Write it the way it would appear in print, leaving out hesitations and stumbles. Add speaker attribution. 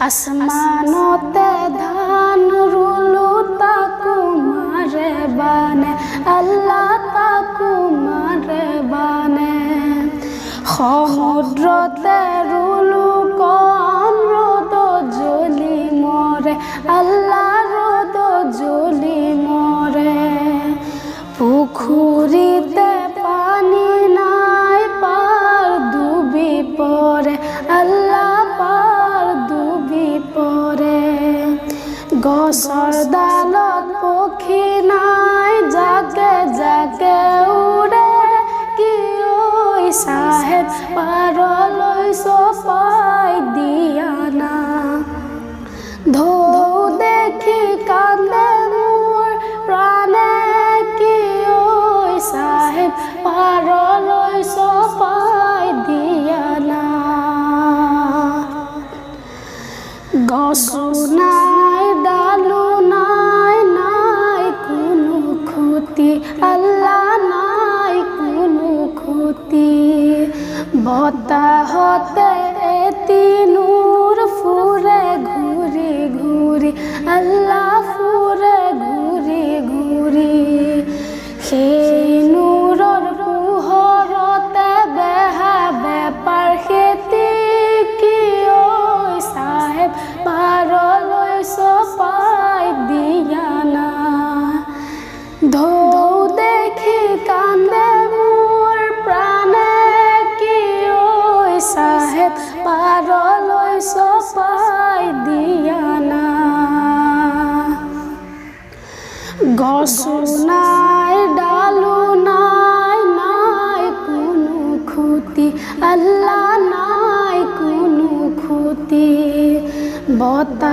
Speaker 1: আসমানতে ধান রুলু তাকু মারে বানে আল্লাহ তাকু মারে বানে সমুদ্রতে রুলু কম রোদ জ্বলি মরে আল্লাহ রোদ জ্বলি মরে পুখুরিতে পানি নাই পার ডুবি পড়ে আল্লাহ পার ডুবি পড়ে গছৰ ডালত পক্ষী নাই জাকে জাকে উৰে কি ঐ সাহেব পাৰলৈ চপাই দিয়া না ঢৌ দেখি কান্দে মোৰ প্ৰাণে কি ঐ সাহেব পাৰলৈ চপাই দিয়া না গছো নাই ডালো নাই নাই কোনো ক্ষতি আল্লাহ নাই কোনো ক্ষতি বতাহতে এটি নূৰ ফুৰে ঘূৰি ঘূৰি আল্লাহ ফুৰে ঘূৰি ঘূৰি সেই নূৰৰ পোহৰতে বেহা বেপাৰ খেতি কি ঐ সাহেব পাৰলৈ চপাই দিয়া না ঢৌ দেখি কান্দে মোৰ প্ৰাণে কি ঐ সাহেব পাৰলৈ চপাই দিয়া না গছো নাই ডালো নাই নাই কোনো ক্ষতি আল্লাহ নাই কোনো ক্ষতি বতাহ